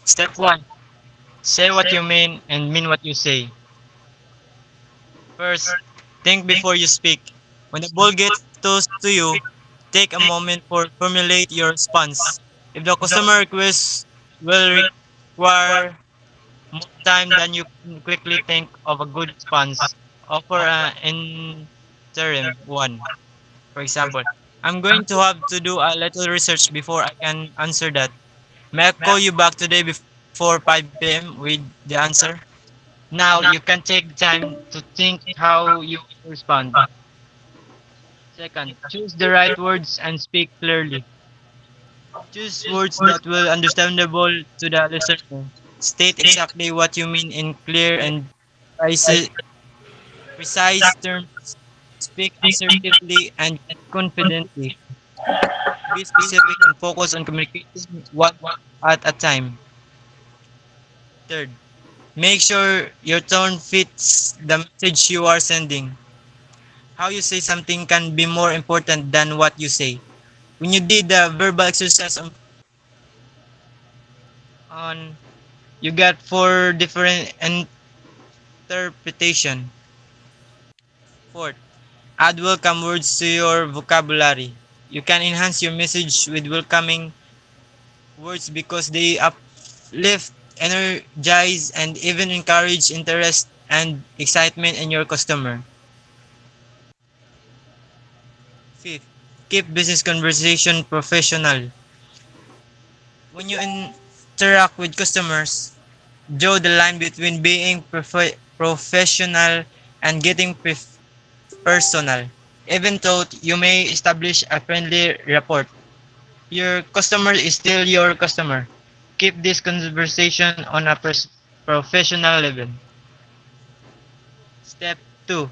Step 1. Say what you mean and mean what you say. First, think before you speak. When the ball gets tossed to you, take a moment for formulate your response. If the customer request will require more time than you can quickly think of a good response, offer an interim one. For example, I'm going to have to do a little research before I can answer that. May I call you back today before 5 p.m. with the answer? Now you can take the time to think how you will respond. Second, choose the right words and speak clearly. Choose words that will understandable to the listener. State exactly what you mean in clear and precise, precise terms. Speak assertively and confidently. Be specific and focus on communicating one at a time. Third, make sure your tone fits the message you are sending. How you say something can be more important than what you say. When you did the verbal exercise on you got four different interpretation. Fourth, add welcome words to your vocabulary. You can enhance your message with welcoming words because they uplift, energize, and even encourage interest and excitement in your customer. Fifth, keep business conversation professional. When you interact with customers, draw the line between being professional and getting personal. Even though you may establish a friendly rapport, your customer is still your customer. Keep this conversation on a professional level. Step 2.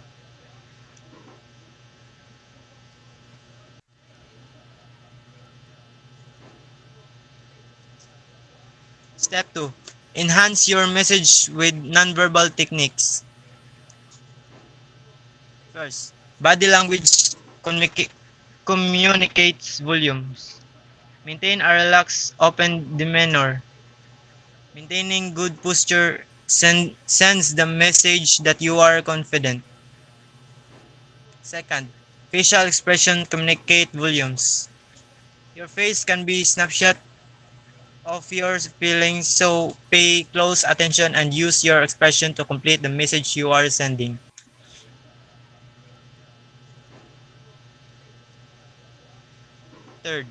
Step 2. Enhance your message with nonverbal techniques. First, body language communicates volumes. Maintain a relaxed, open demeanor. Maintaining good posture sends the message that you are confident. Second, facial expression communicate volumes. Your face can be snapshot of your feelings, so pay close attention and use your expression to complete the message you are sending. Third,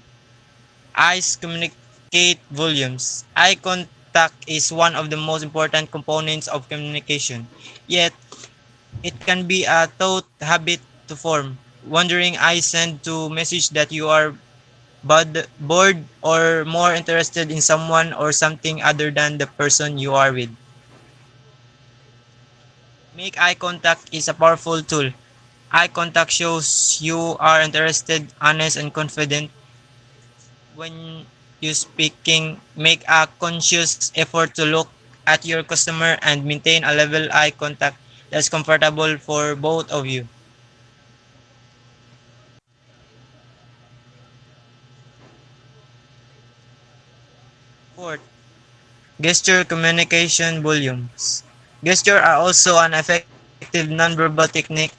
eyes communicate volumes. Eye contact is one of the most important components of communication. Yet, it can be a thought habit to form. Wandering eyes send to message that you are bored or more interested in someone or something other than the person you are with. Make eye contact is a powerful tool. Eye contact shows you are interested, honest, and confident. When you speaking, make a conscious effort to look at your customer and maintain a level eye contact that's comfortable for both of you. Fourth, gesture communication volumes. Gesture are also an effective nonverbal technique.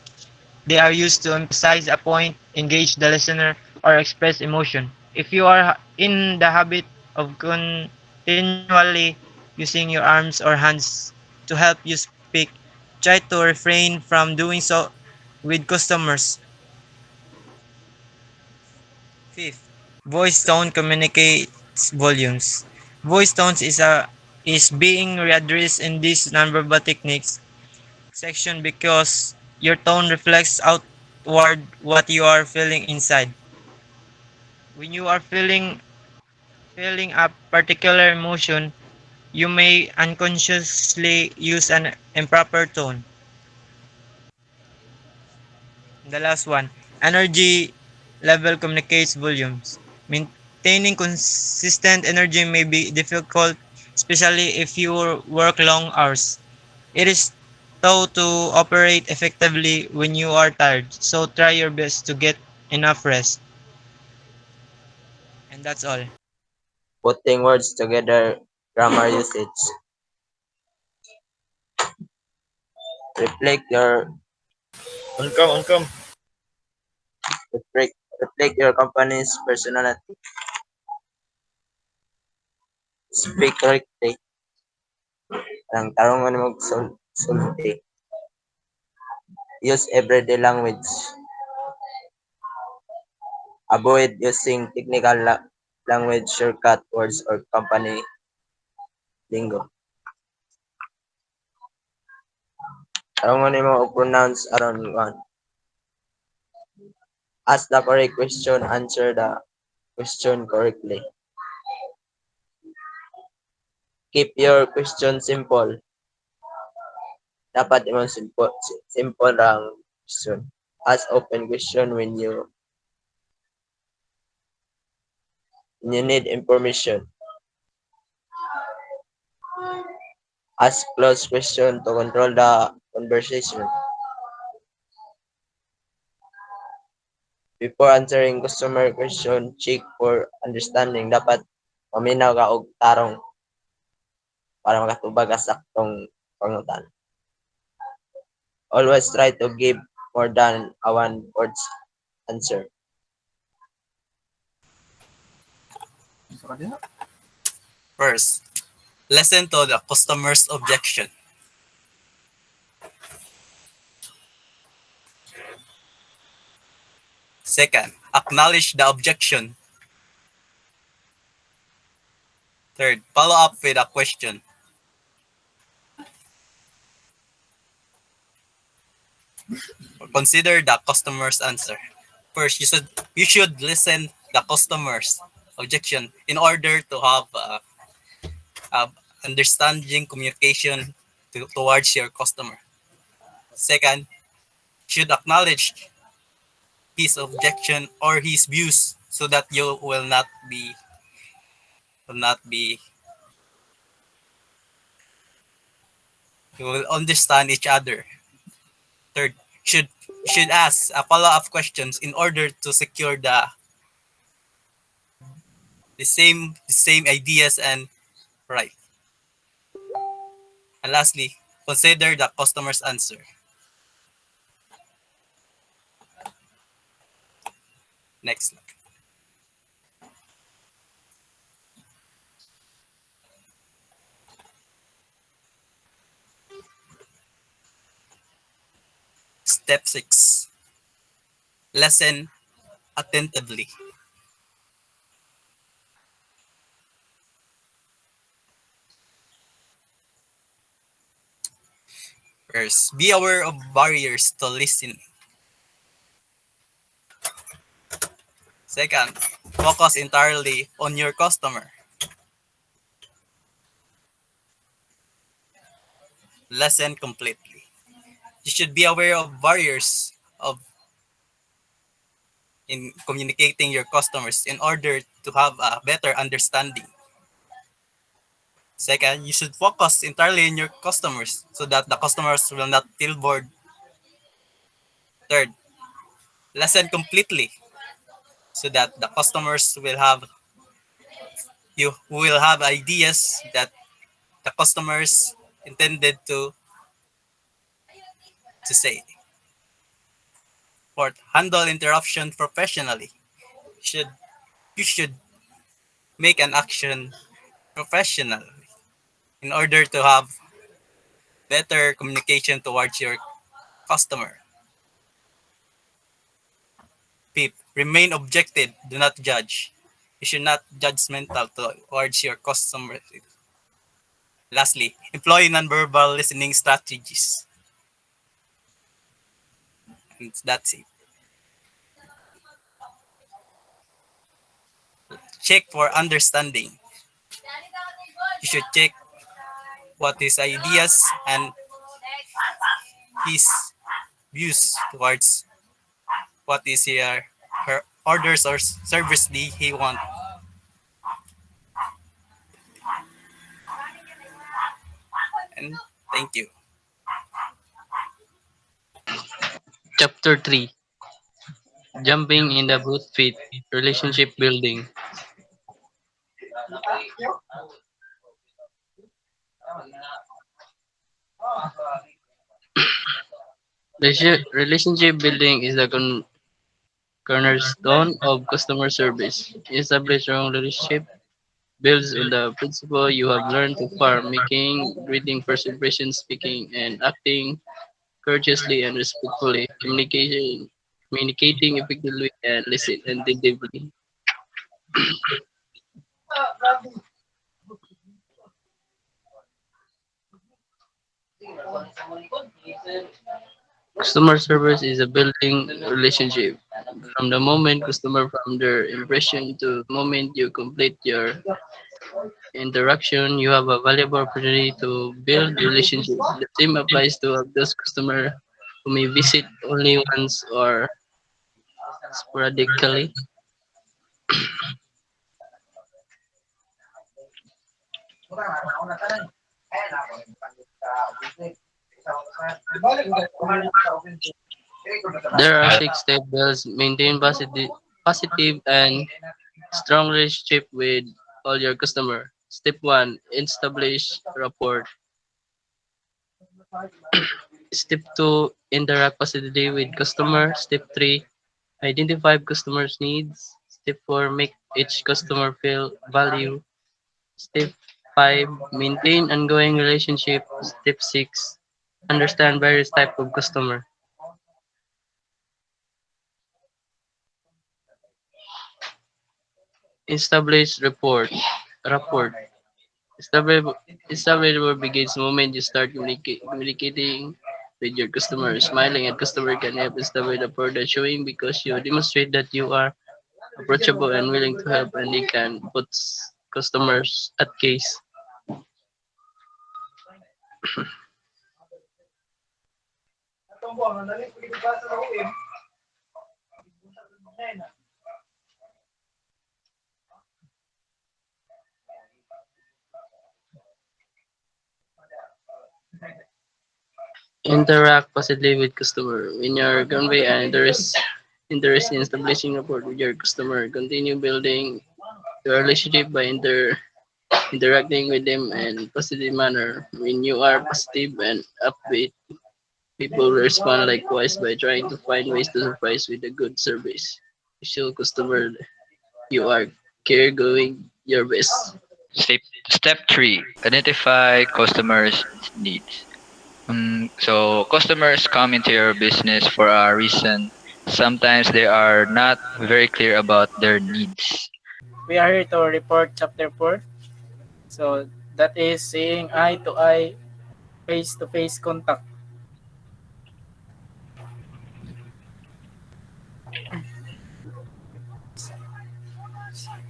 They are used to emphasize a point, engage the listener, or express emotion. If you are in the habit of continually using your arms or hands to help you speak, try to refrain from doing so with customers. Fifth, voice tone communicates volumes. Voice tones is being readdressed in these nonverbal techniques section because your tone reflects outward what you are feeling inside. When you are feeling a particular emotion, you may unconsciously use an improper tone. The last one, energy level communicates volumes. Maintaining consistent energy may be difficult, especially if you work long hours. It is tough to operate effectively when you are tired, so try your best to get enough rest. And that's all. Putting words together grammar usage. Reflect your reflect your company's personality. Speak correctly. Ang tarungan mo sulti. Use everyday language. Avoid using technical language shortcut words or company lingo. Tarungan mo og pronounce aron one. Ask the correct question, answer the question correctly. Keep your question simple. Dapat imong simple ang question. Ask open question when you need information. Ask close question to control the conversation. Before answering customer question, check for understanding. Dapat maminaw ka og tarong para makatubag ka saktong pangutan. Always try to give more than a one words answer. First, listen to the customer's objection. Second, acknowledge the objection. Third, follow up with a question. Consider the customer's answer. First, you should listen the customer's objection in order to have understanding communication towards your customer. Second, should acknowledge his objection or his views so that you will not be you will understand each other. Third, should ask a follow-up questions in order to secure the same ideas and right. And lastly, consider the customer's answer. Next. Step 6. Listen attentively. First, be aware of barriers to listening. Second, focus entirely on your customer. Listen completely. You should be aware of barriers of in communicating your customers in order to have a better understanding. Second, you should focus entirely on your customers so that the customers will not feel bored. Third, listen completely so that the customers will have ideas that the customers intended to say. Fourth, handle interruption professionally. Should you should make an action professional in order to have better communication towards your customer. Fifth, remain objective. Do not judge. You should not judgmental towards your customer. Lastly, employ nonverbal listening strategies. And that's it. Check for understanding. You should check what his ideas and his views towards what is her orders or service he want. And thank you. Chapter 3, Jumping in the Boot Fit, Relationship Building. Relationship building is the cornerstone of customer service. Establish strong relationship builds on the principle you have learned so far, making, greeting, first impression, speaking, and acting courteously and respectfully, communicating effectively, and listen attentively. Customer service is a building relationship. From the moment customer from their impression to the moment you complete your interaction, you have a valuable opportunity to build relationship. The same applies to those customer who may visit only once or sporadically. There are six step builds maintain positive and strong relationship with all your customer. Step one, establish rapport. Step two, interact positively with customer. Step three, identify customers' needs. Step four, make each customer feel value. Step five, maintain ongoing relationship. Step six, understand various type of customer. Establish rapport. Establish establish rapport begins the moment you start communicating with your customer. Smiling at customer can help establish rapport that showing because you demonstrate that you are approachable and willing to help, and they can put customers at case. Interact positively with customer. When you're convey an interest in establishing rapport with your customer, continue building your relationship by interacting with them in positive manner. When you are positive and upbeat, people will respond likewise by trying to find ways to surprise with a good service. Show customer you are care going your best. Step 3, identify customers' needs. So customers come into your business for a reason. Sometimes they are not very clear about their needs. We are here to report chapter 4. So that is seeing eye to eye, face to face contact.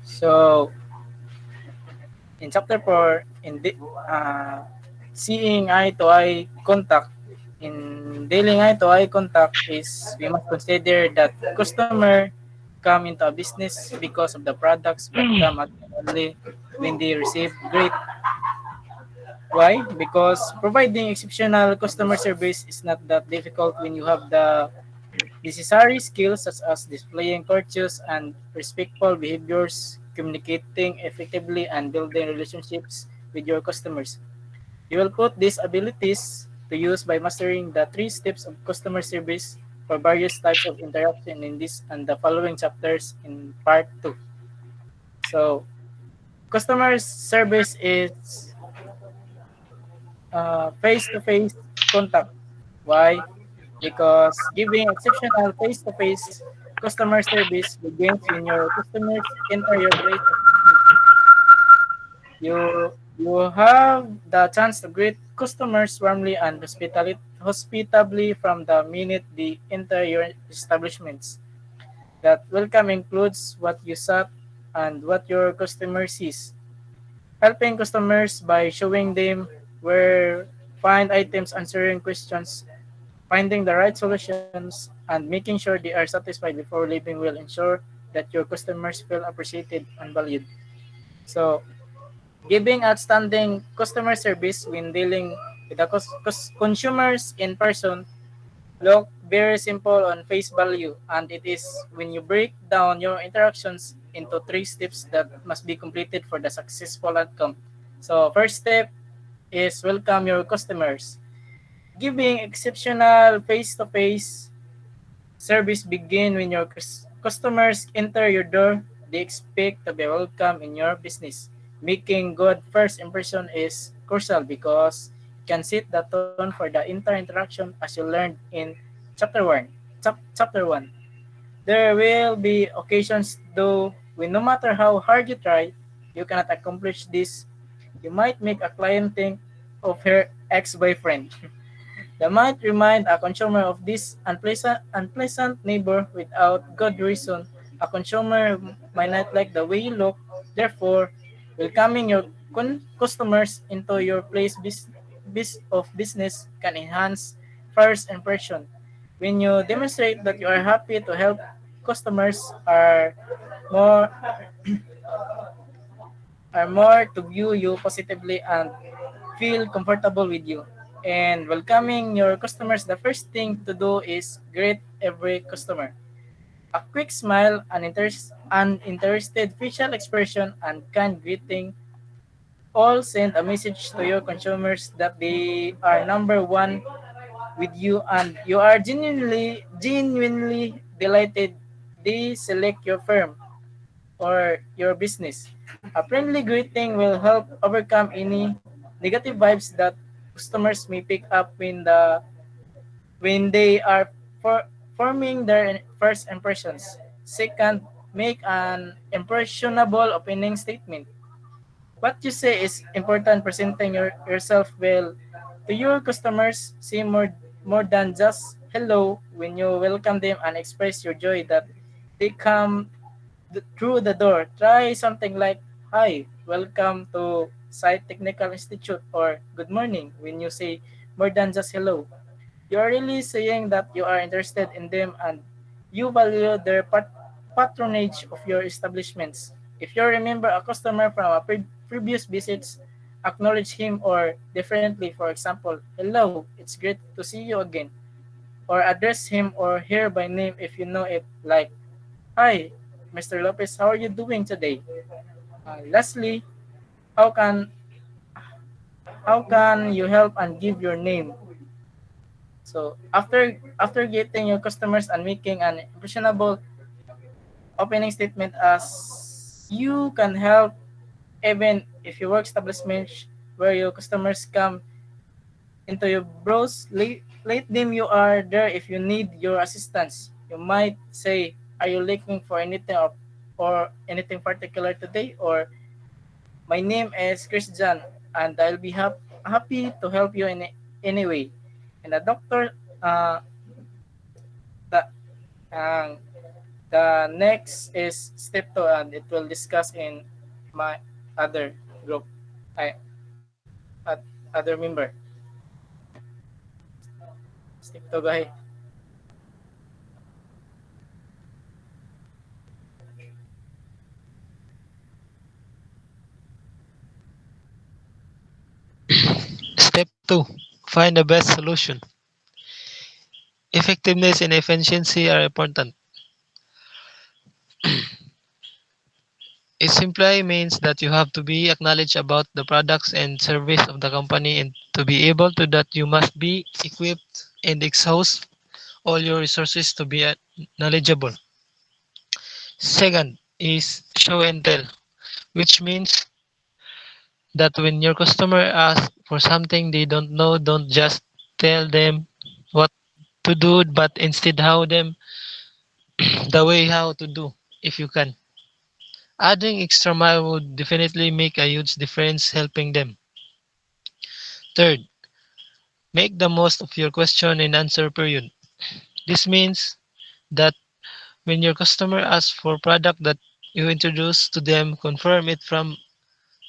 So in chapter 4, seeing eye to eye contact, in dealing eye to eye contact is we must consider that customer come into a business because of the products but come at only when they receive great. Why? Because providing exceptional customer service is not that difficult when you have the necessary skills such as displaying courteous and respectful behaviors, communicating effectively, and building relationships with your customers. You will put these abilities to use by mastering the three steps of customer service for various types of interaction in this and the following chapters in part 2. So, customer service is face-to-face contact. Why? Because giving exceptional face-to-face customer service begins when your customers enter your place of business. You have the chance to greet customers warmly and hospitably from the minute they enter your establishments. That welcome includes what you saw and what your customer sees. Helping customers by showing them where find items, answering questions, finding the right solutions, and making sure they are satisfied before leaving will ensure that your customers feel appreciated and valued. So, giving outstanding customer service when dealing with the consumers in person look very simple on face value, and it is when you break down your interactions into three steps that must be completed for the successful outcome. So, first step is welcome your customers. Giving exceptional face-to-face service begin when your customers enter your door. They expect to be welcome in your business. Making good first impression is crucial because it can set the tone for the entire interaction as you learned in chapter 1. Chapter 1. There will be occasions though when no matter how hard you try, you cannot accomplish this. You might make a client think of her ex-boyfriend. That might remind a consumer of this unpleasant neighbor without good reason. A consumer might not like the way you look. Therefore, welcoming your customers into your of business can enhance first impression. When you demonstrate that you are happy to help, customers more are more to view you positively and feel comfortable with you. And welcoming your customers, the first thing to do is greet every customer. A quick smile, an interested facial expression, and kind greeting all send a message to your consumers that they are number one with you and you are genuinely delighted they select your firm or your business. A friendly greeting will help overcome any negative vibes that customers may pick up when they are forming their first impressions. Second, make an impressionable opening statement. What you say is important. Presenting yourself well to your customers. Say more than just hello when you welcome them and express your joy that they come through the door. Try something like, "Hi, welcome to Site Technical Institute," or "Good morning" when you say more than just hello. You are really saying that you are interested in them and you value their patronage of your establishments. If you remember a customer from a previous visits, acknowledge him or differently. For example, "Hello, it's great to see you again." Or address him or her by name if you know it, like, "Hi, Mr. Lopez, how are you doing today?" Lastly, how can how can you help and give your name? So after getting your customers and making an impressionable opening statement as you can help even if you work establishment where your customers come into your browse, let them you are there if you need your assistance. You might say, "Are you looking for anything or anything particular today?" Or, "My name is Christian and I'll be happy to help you in any way." And the doctor, the, uh, the next is step 2 and it will discuss in my other group. I, other member. Step 2 gahi. Step 2. Find the best solution. Effectiveness and efficiency are important. It simply means that you have to be acknowledged about the products and service of the company, and to be able to that you must be equipped and exhaust all your resources to be knowledgeable. Second is show and tell, which means that when your customer asks for something they don't know, don't just tell them what to do, but instead how them the way how to do if you can. Adding extra mile would definitely make a huge difference helping them. Third, make the most of your question and answer period. This means that when your customer asks for product that you introduce to them, confirm it from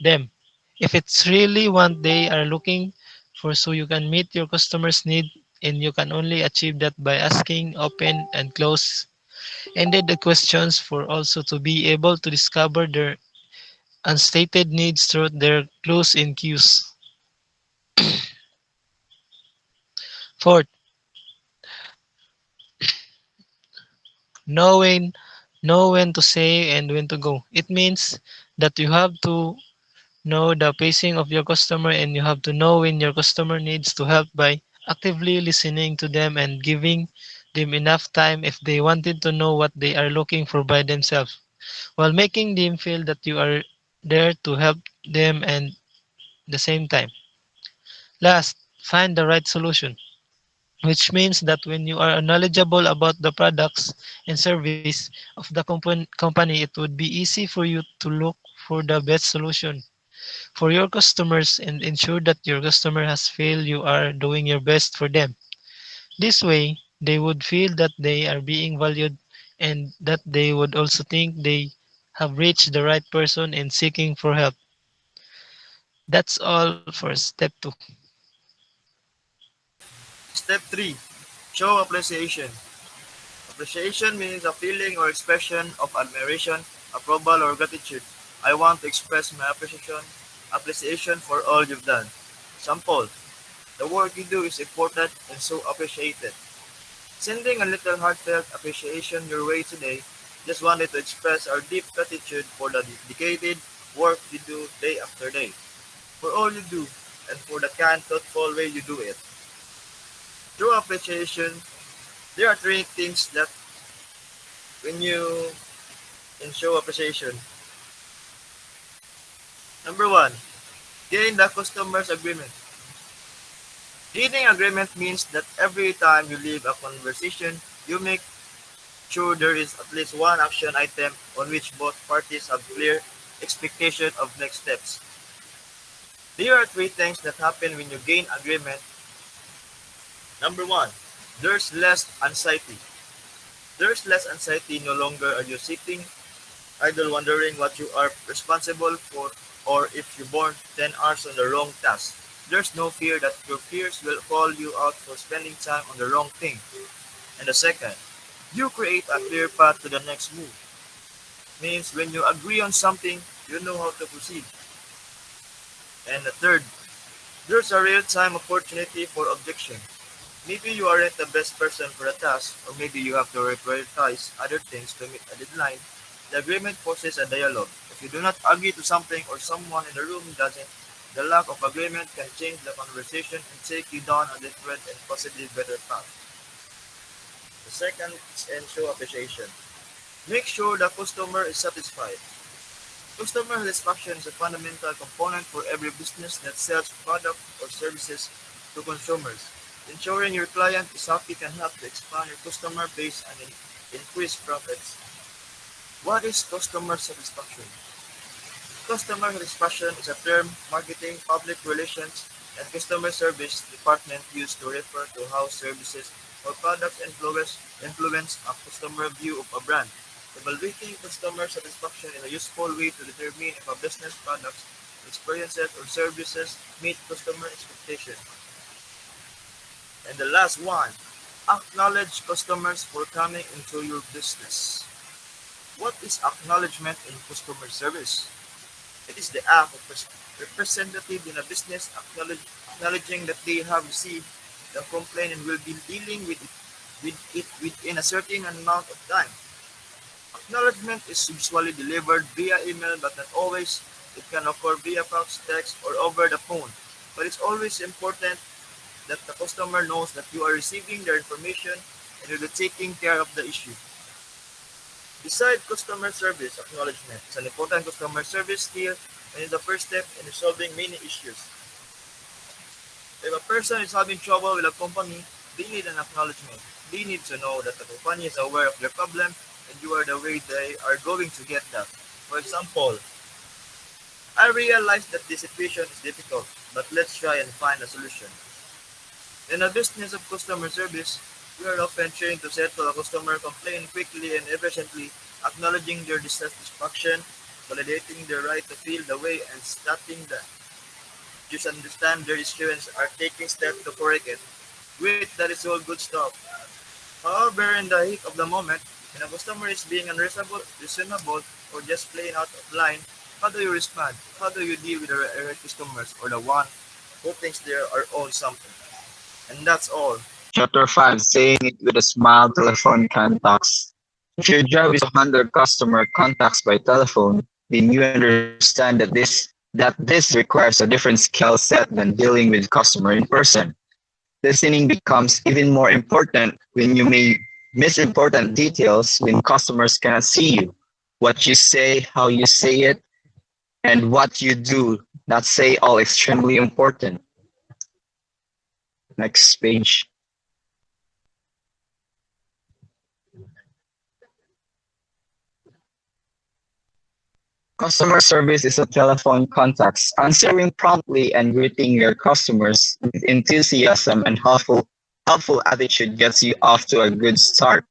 them. If it's really what they are looking for, so you can meet your customer's need, and you can only achieve that by asking open and close ended the questions for also to be able to discover their unstated needs through their clues and cues. Fourth, know know when to say and when to go. It means that you have to know the pacing of your customer, and you have to know when your customer needs to help by actively listening to them and giving them enough time if they wanted to know what they are looking for by themselves, while making them feel that you are there to help them and the same time. Last, find the right solution, which means that when you are knowledgeable about the products and service of the company, it would be easy for you to look for the best solution for your customers and ensure that your customer has feel you are doing your best for them. This way, they would feel that they are being valued and that they would also think they have reached the right person in seeking for help. That's all for step 2. Step 3. Show appreciation. Appreciation means a feeling or expression of admiration, approval, or gratitude. I want to express my appreciation for all you've done. Sample. The work you do is important and so appreciated. Sending a little heartfelt appreciation your way today. Just wanted to express our deep gratitude for the dedicated work you do day after day, for all you do, and for the kind, thoughtful way you do it. Through appreciation, there are three things that when you can show appreciation. Number one, gain the customer's agreement. Gaining agreement means that every time you leave a conversation, you make sure there is at least one action item on which both parties have clear expectation of next steps. There are three things that happen when you gain agreement. Number one, there's less anxiety. There's less anxiety, no longer are you sitting idle wondering what you are responsible for or if you burned 10 hours on the wrong task. There's no fear that your peers will call you out for spending time on the wrong thing. And the second, you create a clear path to the next move. Means when you agree on something, you know how to proceed. And the third, there's a real-time opportunity for objection. Maybe you aren't the best person for the task, or maybe you have to prioritize other things to meet a deadline. The agreement forces a dialogue. If you do not agree to something or someone in the room doesn't, the lack of agreement can change the conversation and take you down a different and possibly better path. The second is ensure appreciation. Make sure the customer is satisfied. Customer satisfaction is a fundamental component for every business that sells products or services to consumers. Ensuring your client is happy can help to expand your customer base and increase profits. What is customer satisfaction? Customer satisfaction is a term marketing, public relations, and customer service department use to refer to how services or products influence a customer view of a brand. Evaluating customer satisfaction is a useful way to determine if a business products, experiences, or services meet customer expectations. And the last one, acknowledge customers for coming into your business. What is acknowledgement in customer service? It is the act of representative in a business acknowledging that they have received the complaint and will be dealing with it within a certain amount of time. Acknowledgement is usually delivered via email, but not always. It can occur via fax, text, or over the phone. But it's always important that the customer knows that you are receiving their information and you'll be taking care of the issue. Besides customer service, acknowledgement is an important customer service skill and is the first step in resolving many issues. If a person is having trouble with a company, they need an acknowledgement. They need to know that the company is aware of their problem and you are the way they are going to get that. For example, I realize that this situation is difficult, but let's try and find a solution. In the business of customer service, we are often trained to settle a customer complaint quickly and efficiently, acknowledging their dissatisfaction, validating their right to feel the way, and stating that just understand their issue and are taking steps to correct it. Great, that is all good stuff. However, in the heat of the moment, when a customer is being unreasonable, or just plain out of line, how do you respond? How do you deal with the irate customers or the one who thinks they are own something? And that's all. Chapter 5, saying it with a smile, telephone contacts. If your job is to handle customer contacts by telephone, then you understand that this that this requires a different skill set than dealing with customer in person. Listening becomes even more important when you may miss important details when customers cannot see you. What you say, how you say it, and what you do not say all extremely important. Next page. Customer service is a telephone contacts. Answering promptly and greeting your customers with enthusiasm and helpful attitude gets you off to a good start.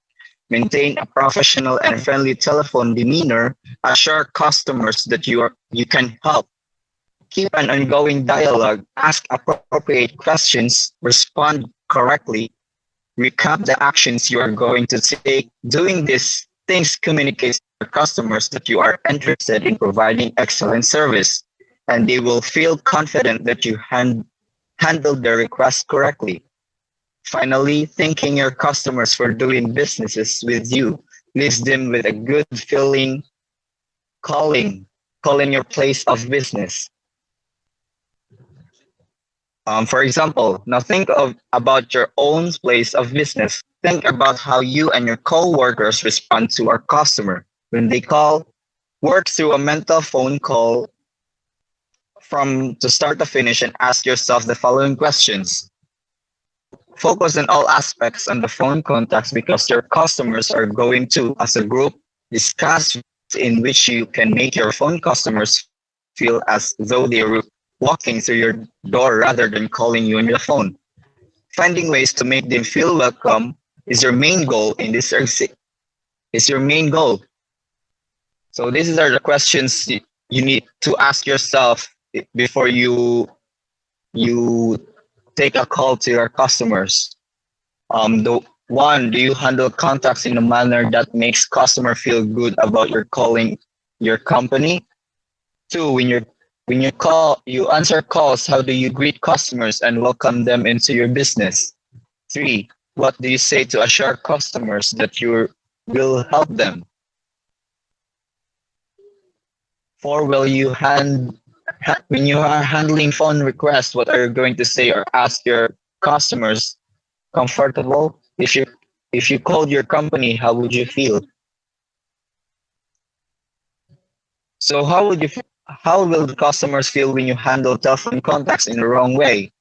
Maintain a professional and friendly telephone demeanor. Assure customers that you can help. Keep an ongoing dialogue. Ask appropriate questions. Respond correctly. Recap the actions you are going to take. Doing these things communicates to your customers that you are interested in providing excellent service, and they will feel confident that you handled their request correctly. Finally, thanking your customers for doing businesses with you leaves them with a good feeling calling calling your place of business. For example, now think of about your own place of business. Think about how you and your co-workers respond to our customer when they call. Work through a mental phone call from to start to finish and ask yourself the following questions. Focus on all aspects on the phone contacts because your customers are going to, as a group, discuss ways in which you can make your phone customers feel as though they're walking through your door rather than calling you on your phone. Finding ways to make them feel welcome is your main goal in this is your main goal. So these are the questions you need to ask yourself before you take a call to your customers. The one, do you handle contacts in a manner that makes customer feel good about your calling your company? Two, when you answer calls, how do you greet customers and welcome them into your business? Three, what do you say to assure customers that you will help them? Four, when you are handling phone requests, what are you going to say or ask your customers comfortable? If you called your company, how would you feel? So how will the customers feel when you handle telephone contacts in the wrong way?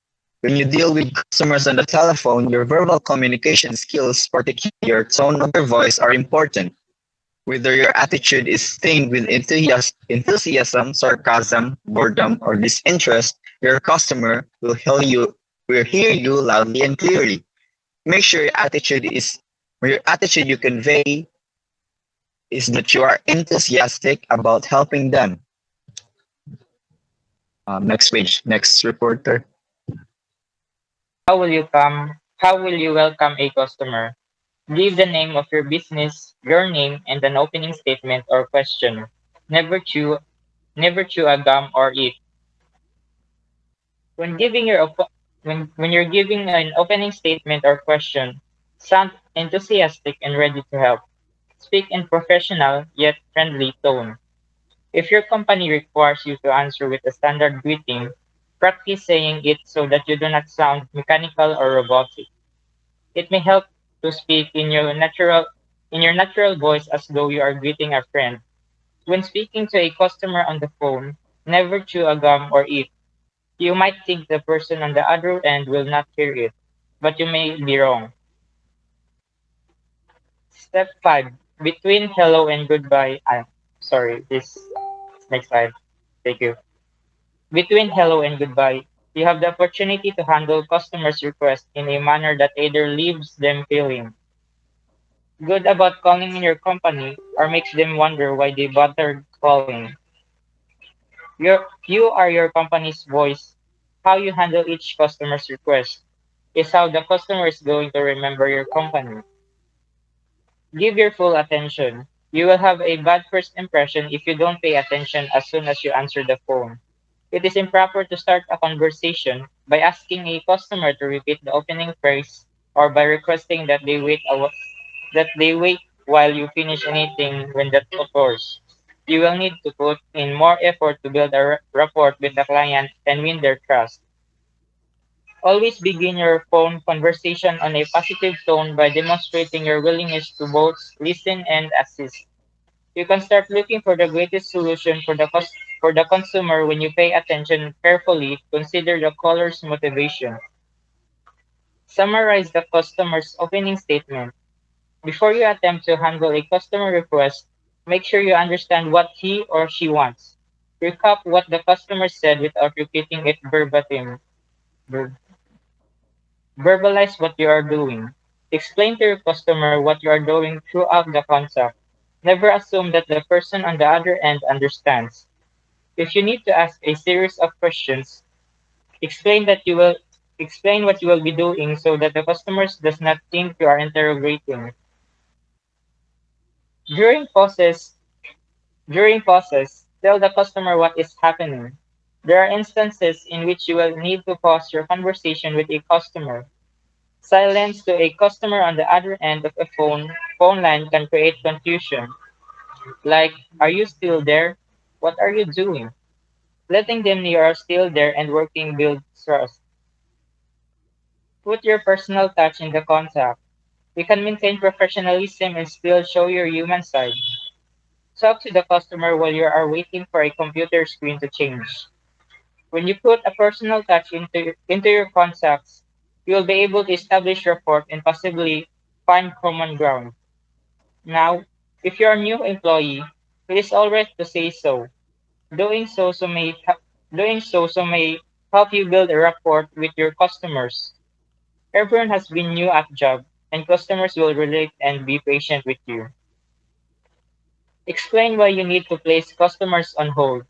When you deal with customers on the telephone, your verbal communication skills, particularly your tone of your voice, are important. Whether your attitude is stained with enthusiasm, sarcasm, boredom, or disinterest, your customer will hear you loudly and clearly. Make sure your attitude you convey is that you are enthusiastic about helping them. Next page, next reporter. How will you welcome a customer? Give the name of your business, your name, and an opening statement or question. Never chew never chew a gum or eat. When giving your when you're giving an opening statement or question, sound enthusiastic and ready to help. Speak in professional yet friendly tone. If your company requires you to answer with a standard greeting, practice saying it so that you do not sound mechanical or robotic. It may help to speak in your natural voice as though you are greeting a friend. When speaking to a customer on the phone, never chew a gum or eat. You might think the person on the other end will not hear it, but you may be wrong. Step 5. Between hello and goodbye. Sorry, this next slide. Thank you. Between hello and goodbye, you have the opportunity to handle customers' requests in a manner that either leaves them feeling good about calling in your company or makes them wonder why they bothered calling. You are your company's voice. How you handle each customer's request is how the customer is going to remember your company. Give your full attention. You will have a bad first impression if you don't pay attention as soon as you answer the phone. It is improper to start a conversation by asking a customer to repeat the opening phrase or by requesting that they wait while you finish anything when that occurs. You will need to put in more effort to build a rapport with the client and win their trust. Always begin your phone conversation on a positive tone by demonstrating your willingness to both listen and assist. You can start looking for the greatest solution for for the consumer when you pay attention carefully, consider the caller's motivation. Summarize the customer's opening statement. Before you attempt to handle a customer request, make sure you understand what he or she wants. Recap what the customer said without repeating it verbatim. Ver- Verbalize what you are doing. Explain to your customer what you are doing throughout the contact. Never assume that the person on the other end understands. If you need to ask a series of questions, explain that you will explain what you will be doing so that the customer does not think you are interrogating. During pauses, During pauses, tell the customer what is happening. There are instances in which you will need to pause your conversation with a customer. Silence to a customer on the other end of a phone line can create confusion. Like, are you still there? What are you doing? Letting them know you are still there and working builds trust. Put your personal touch in the contact. You can maintain professionalism and still show your human side. Talk to the customer while you are waiting for a computer screen to change. When you put a personal touch into your contacts, you will be able to establish rapport and possibly find common ground. Now, if you're a new employee, it is alright to say so. Doing so so may ha- Doing so may help you build a rapport with your customers. Everyone has been new at job, and customers will relate and be patient with you. Explain why you need to place customers on hold.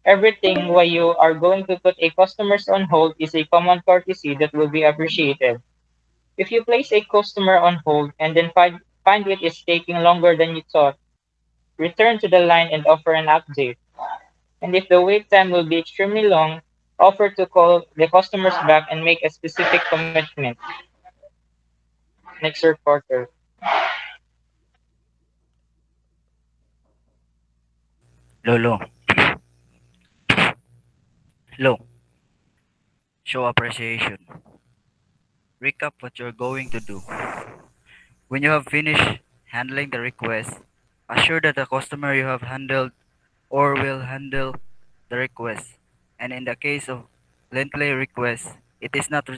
Everything why you are going to put a customers on hold is a common courtesy that will be appreciated. If you place a customer on hold and then find it is taking longer than you thought, return to the line and offer an update. And if the wait time will be extremely long, offer to call the customers back and make a specific commitment. Next reporter. Lolo, Lo, show appreciation. Recap what you're going to do. When you have finished handling the request, assure that the customer you have handled or will handle the request. And in the case of lengthy requests, it is not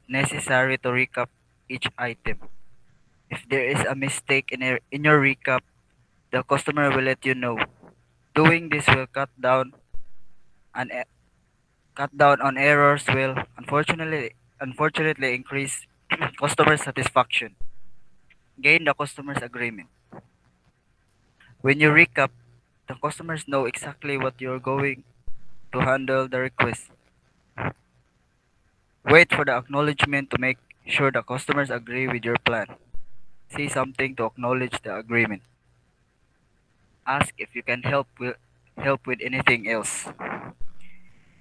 necessary to recap each item. If there is a mistake in your recap, the customer will let you know. Doing this will an, e- cut down on errors will unfortunately increase customer satisfaction. Gain the customer's agreement. When you recap, the customers know exactly what you're going to handle the request. Wait for the acknowledgement to make sure the customers agree with your plan. Say something to acknowledge the agreement. Ask if you can help with anything else.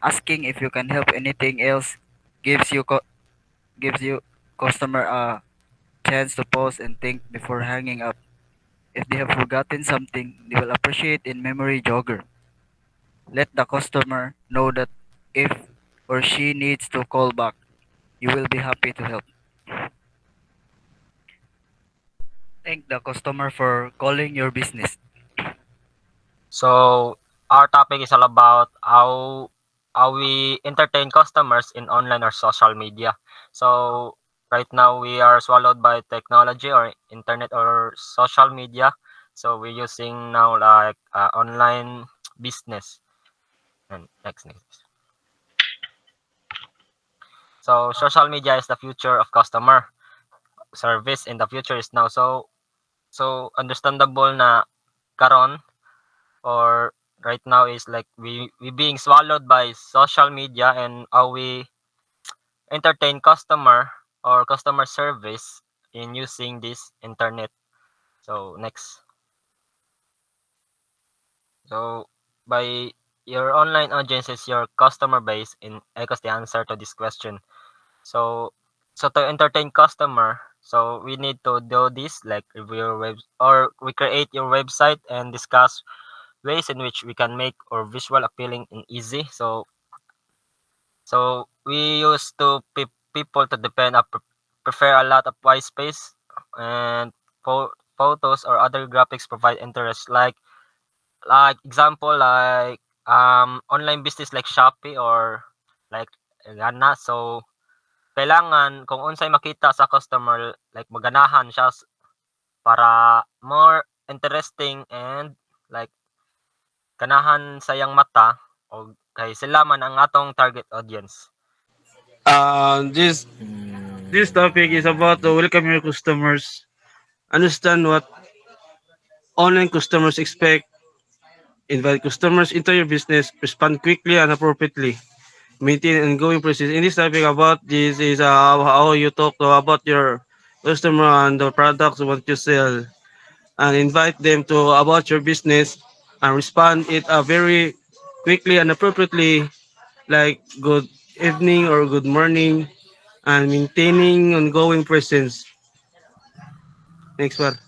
Asking if you can help anything else gives gives you customer a chance to pause and think before hanging up. If they have forgotten something, they will appreciate in memory jogger. Let the customer know that if or she needs to call back, you will be happy to help. Thank the customer for calling your business. So our topic is all about how we entertain customers in online or social media. So right now we are swallowed by technology or internet or social media. So we're using now like online business. And next. So social media is the future of customer service and the future is now. So understandable na karon or right now is like we being swallowed by social media and how we entertain customer or customer service in using this internet. So next. So by your online audience is your customer base in echoes the answer to this question. So so to entertain customer, so we need to do this like review your web or we create your website and discuss ways in which we can make or visual appealing and easy. So we used to people to depend prefer a lot of white space and photos or other graphics provide interest like example like online business like Shopee or like Gana. So kailangan kung unsay makita sa customer like maganahan siya para more interesting and like ganahan sayang mata o kay sila man ang atong target audience. This topic is about to welcome your customers, understand what online customers expect, invite customers into your business, respond quickly and appropriately, maintain an ongoing process. In this topic about this is how you talk about your customer and the products you want to sell, and invite them to about your business and respond it very quickly and appropriately, like good evening or good morning, and maintaining ongoing presence. Next one.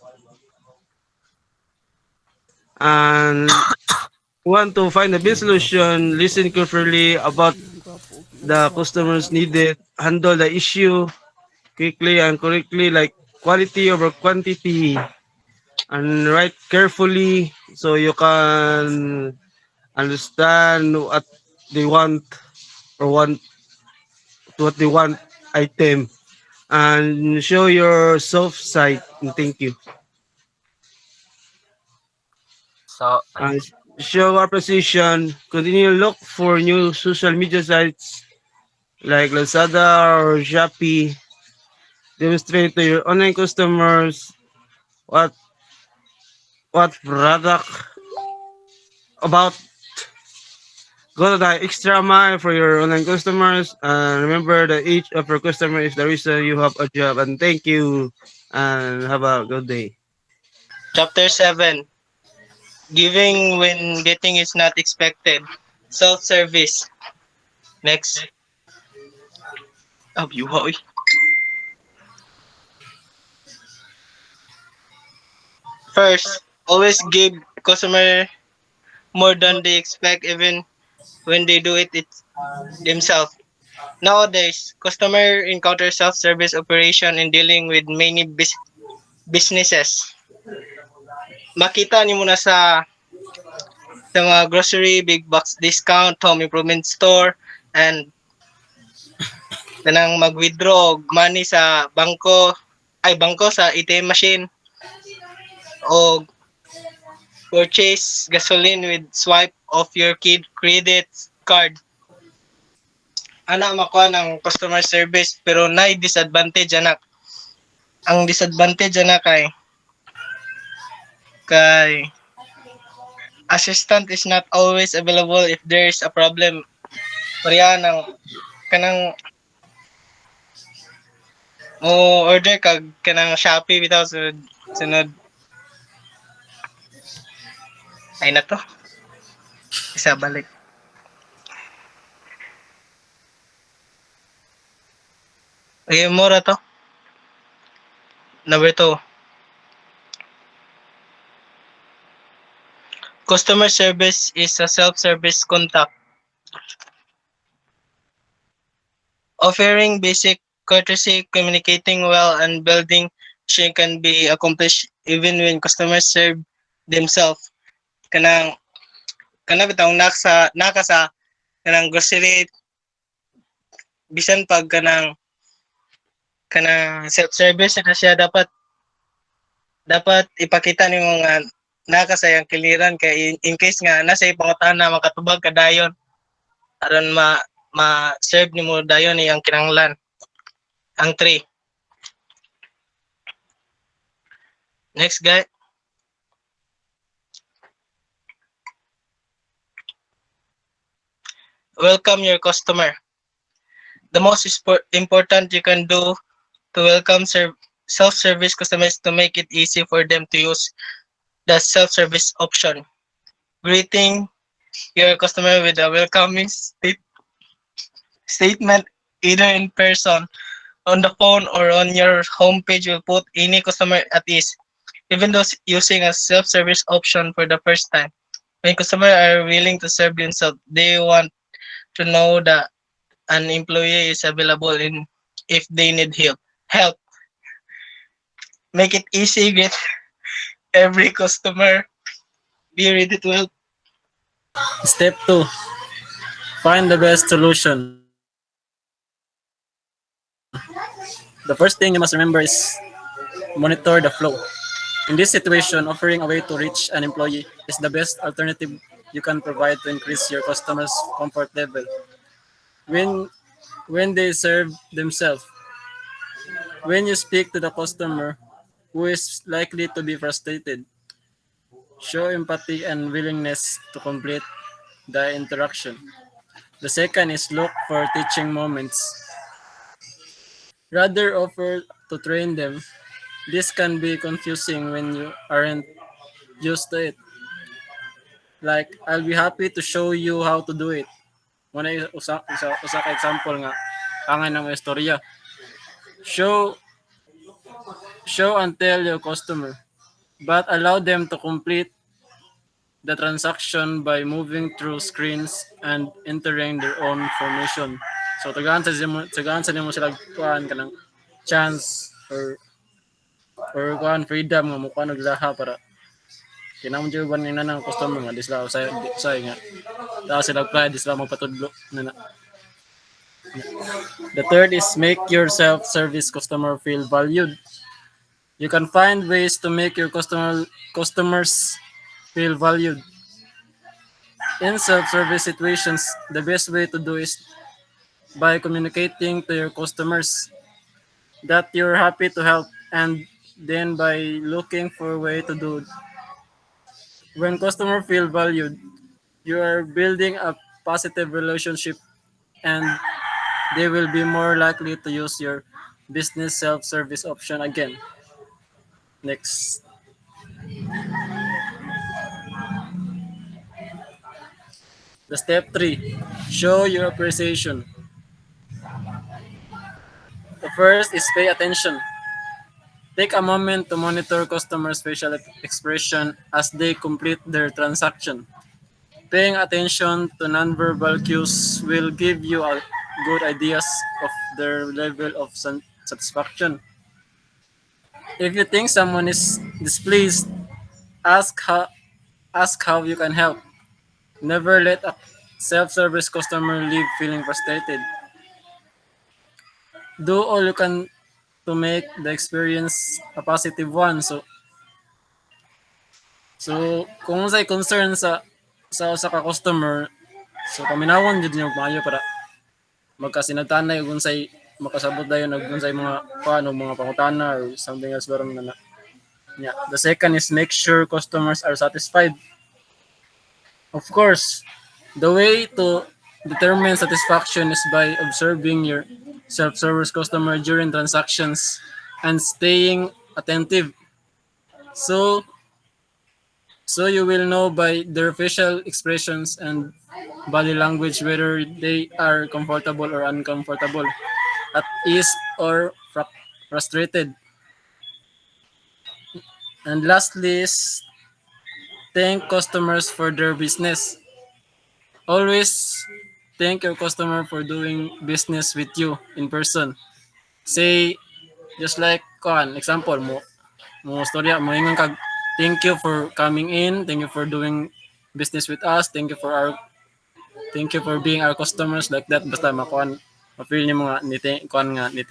And want to find a best solution, listen carefully about the customers needed, handle the issue quickly and correctly, like quality over quantity, and write carefully so you can understand they want what they want item, and show your soft side. And thank you. So And show appreciation. Continue look for new social media sites like Lazada or Shopee. Demonstrate to your online customers what product about. Go to the extra mile for your online customers, and remember that each of your customer is the reason you have a job. And thank you, and have a good day. Chapter 7. Giving when getting is not expected. Self-service. Next. Buhay. First, always give customer more than they expect even when they do it themselves. Nowadays, customer encounter self-service operation in dealing with many businesses. Makita ni mo na sa mga grocery, big box discount, home improvement store, and kanang mag-withdraw og money sa bangko sa ATM machine o purchase gasoline with swipe of your kid credit card. Ana makuha ng customer service pero nay disadvantage anak. Ang disadvantage anak kay assistant is not always available if there is a problem. Pareha ng kanang mo order kag kanang Shopee bitaw sunod ay na to. Isa balik. Okay, mura to. Number 2. Customer service is a self-service contact. Offering basic courtesy, communicating well, and building she can be accomplished even when customers serve themselves. Kanang bitong naka sa kanang grocery bisan pag kanang self-service na siya dapat ipakita nimo nga naka sa iyang kiliran kay in case nga nasa ipangutana makatubag ka dayon aron ma-serve nimo dayon iyang kinahanglan. Ang 3. Next guy. Welcome your customer. The most important you can do to welcome self-service customers to make it easy for them to use the self-service option. Greeting your customer with a welcoming statement either in person, on the phone, or on your homepage will put any customer at ease, even those using a self-service option for the first time. when customers are willing to serve themselves, they want to know that an employee is available in if they need help. Help. Make it easy, get every customer be ready to help. Step 2, find the best solution. The first thing you must remember is monitor the flow. In this situation, offering a way to reach an employee is the best alternative you can provide to increase your customers' comfort level. When when they serve themselves, when you speak to the customer who is likely to be frustrated, show empathy and willingness to complete the interaction. The second is look for teaching moments. Rather offer to train them. This can be confusing when you aren't used to it. Like, I'll be happy to show you how to do it. Muna usa ka example nga angay ng istorya. Show show and tell your customer, but allow them to complete the transaction by moving through screens and entering their own information. So tagahan sa nimo sila kuan kanang chance or kuan freedom nga mo kuan og laha para kinahanglan jud ban nga ng customer nga di sila usay nga ta sila apply di sila magpatudlo na. The third is make your self-service customer feel valued. You can find ways to make your customers feel valued. In self-service situations, the best way to do is by communicating to your customers that you're happy to help and then by looking for a way to do. When customers feel valued, you are building a positive relationship and they will be more likely to use your business self-service option again. Next, the step 3, show your appreciation. The first is pay attention. Take a moment to monitor customers' facial expression as they complete their transaction. Paying attention to nonverbal cues will give you a good ideas of their level of satisfaction. If you think someone is displeased, ask how you can help. Never let a self-service customer leave feeling frustrated. Do all you can to make the experience a positive one. So kung say concern sa ka customer, so paminawon jud niyo maayo para magkasinagtanay ug unsay makasabot dayon og unsay mga paano mga pangutana or something else baron na. Yeah. The second is make sure customers are satisfied. Of course, the way to determine satisfaction is by observing your self-service customer during transactions and staying attentive. So so you will know by their facial expressions and body language whether they are comfortable or uncomfortable, at ease or frustrated. And lastly is thank customers for their business. Always thank your customer for doing business with you in person. Say just like kuan example mo storya mo ingon kag thank you for coming in, thank you for doing business with us, thank you for being our customers like that basta makuan ma-feel nimo nga ni kuan nga ni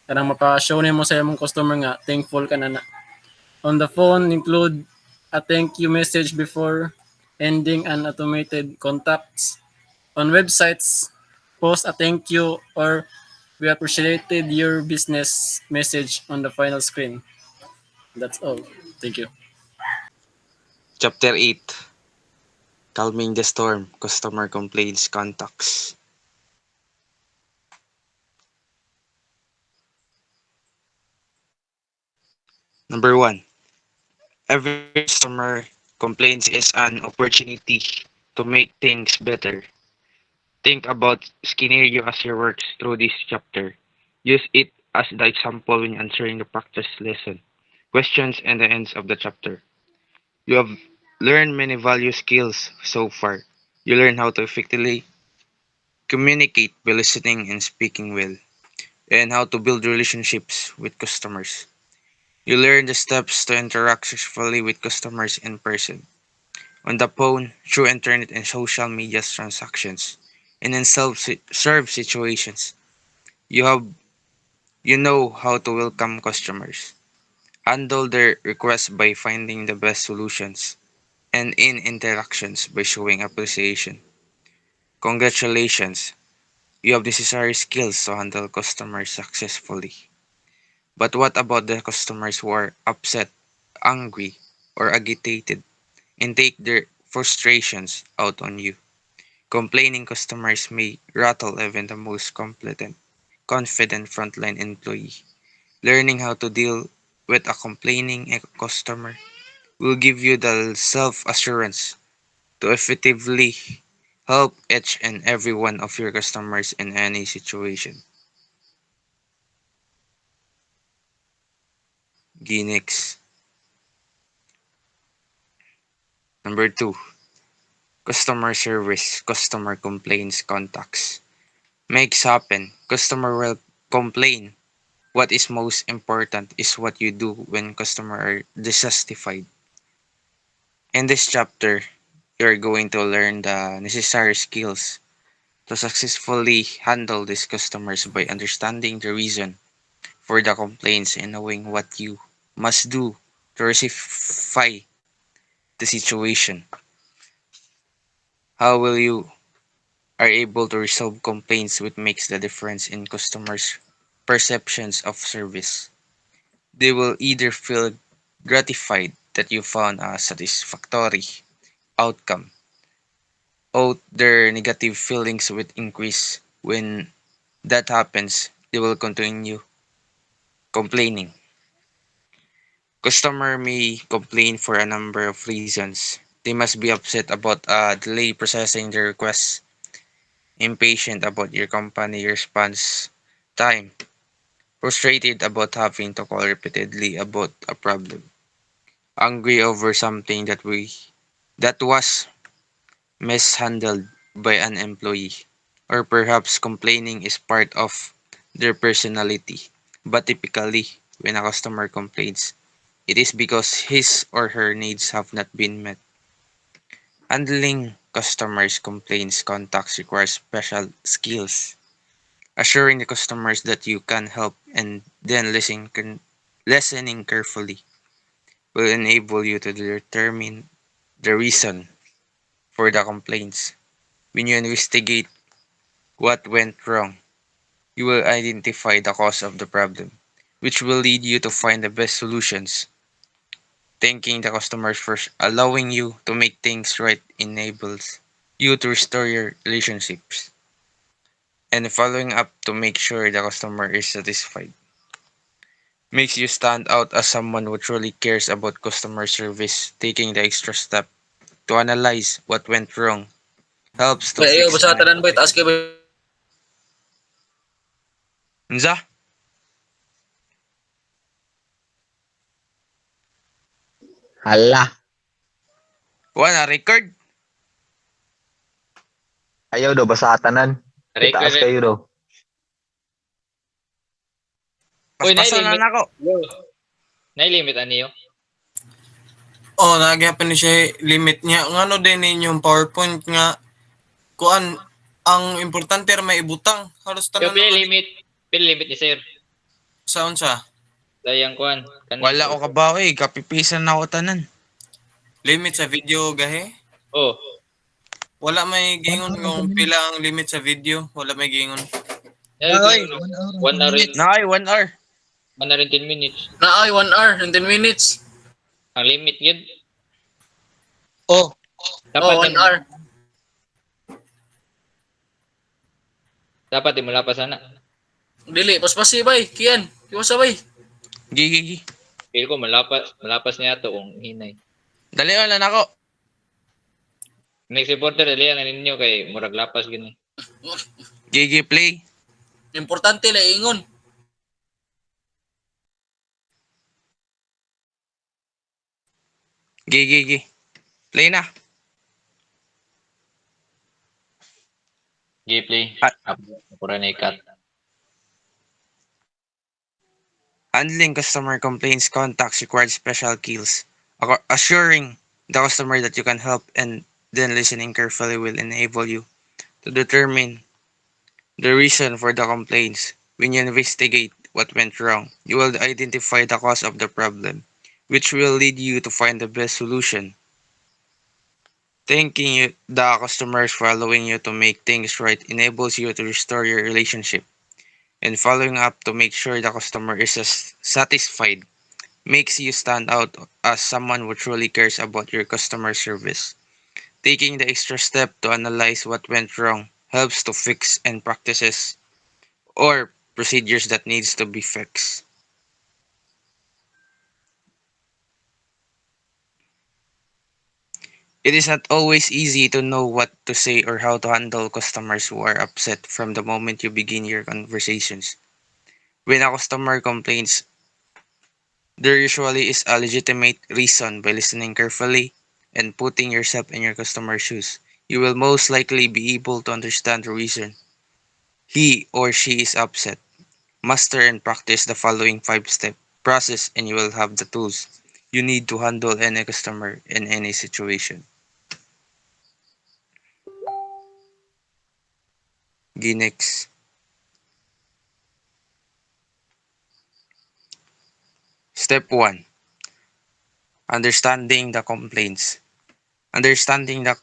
kanang mapa-show nimo sa imong customer nga thankful ka na. On the phone, include a thank you message before ending an automated contacts. On websites, post a thank you or we appreciated your business message on the final screen. That's all. Thank you. Chapter 8, Calming the Storm, Customer Complaints Contacts. Number 1, every customer complaints is an opportunity to make things better. Think about scenario as you work through this chapter. Use it as the example when answering the practice lesson, questions, and the ends of the chapter. You have learned many value skills so far. You learn how to effectively communicate by listening and speaking well, and how to build relationships with customers. You learn the steps to interact successfully with customers in person, on the phone, through internet and social media transactions, and in self-serve situations. You have you know how to welcome customers, handle their requests by finding the best solutions, and in interactions by showing appreciation. Congratulations, you have necessary skills to handle customers successfully. But what about the customers who are upset, angry, or agitated and take their frustrations out on you? Complaining customers may rattle even the most confident frontline employee. Learning how to deal with a complaining customer will give you the self assurance to effectively help each and every one of your customers in any situation. Ginex. Number 2, customer service, customer complaints contacts. Makes happen. Customer will complain. What is most important is what you do when customer are dissatisfied. In this chapter, you're going to learn the necessary skills to successfully handle these customers by understanding the reason for the complaints and knowing what you must do to rectify the situation. How will you are able to resolve complaints which makes the difference in customers' perceptions of service. They will either feel gratified that you found a satisfactory outcome, or their negative feelings will increase. When that happens, they will continue complaining. Customer may complain for a number of reasons. They must be upset about delay processing their requests, impatient about your company response time, frustrated about having to call repeatedly about a problem, angry over something that was mishandled by an employee, or perhaps complaining is part of their personality. But typically, when a customer complains, it is because his or her needs have not been met. Handling customers' complaints contacts requires special skills. Assuring the customers that you can help and then listening carefully will enable you to determine the reason for the complaints. When you investigate what went wrong, you will identify the cause of the problem, which will lead you to find the best solutions. Thanking the customers for allowing you to make things right enables you to restore your relationships, and following up to make sure the customer is satisfied makes you stand out as someone who truly cares about customer service. Taking the extra step to analyze what went wrong helps to Ba, iyo, fix basta an. tanan ba, taas kayo ba? Unsa? Hala, Wala record? ayaw daw basatanan. Itaas Record. kayo daw. Uy, Paspasan na nailimit. nako. Yo, nailimit ano yun? Oh, nagyapon ni siya limit niya. Ngano din ninyong PowerPoint nga kuan ang importante ra may ibutang. Halos Yo, tanan naman pili limit ni sir. sound sa. Dayang kuan. Kaning Wala ko PowerPoint. kabaw eh. Kapipisan na ako tanan. Limit sa video gahe. Oh, Wala may 1 gingon hour and kung 10 pila minutes. ang limit sa video. Wala may gingon. Ay, nalagyan 1 hour and 1 10 hour minutes. na ay 1 hour. 1 hour and 10 minutes. Na ay 1 hour and 10 minutes. Ang limit yun. Oh, Oh, Dapat 1 hour. dapat di mo lapas sana. Dili, paspasi bay. Kian. Kiwasa bay. Gigi. Feel ko malapas niya to kung hinay. Dali na nako. Next reporter dali na ninyo kay murag lapas gini. Gigi play. Importante la ingon. Gigi. Play na. Gameplay. Ha- Ako rin ikat. Handling customer complaints contacts requires special skills. Assuring the customer that you can help and then listening carefully will enable you to determine the reason for the complaints. When you investigate what went wrong, you will identify the cause of the problem, which will lead you to find the best solution. Thanking the customers for allowing you to make things right enables you to restore your relationship, and following up to make sure the customer is satisfied makes you stand out as someone who truly cares about your customer service. Taking the extra step to analyze what went wrong helps to fix and practices or procedures that needs to be fixed. It is not always easy to know what to say or how to handle customers who are upset from the moment you begin your conversations. When a customer complains, there usually is a legitimate reason. By listening carefully and putting yourself in your customer's shoes, you will most likely be able to understand the reason he or she is upset. Master and practice the following 5-step process and you will have the tools you need to handle any customer in any situation. Next. Step 1. Understanding the complaints. Understanding the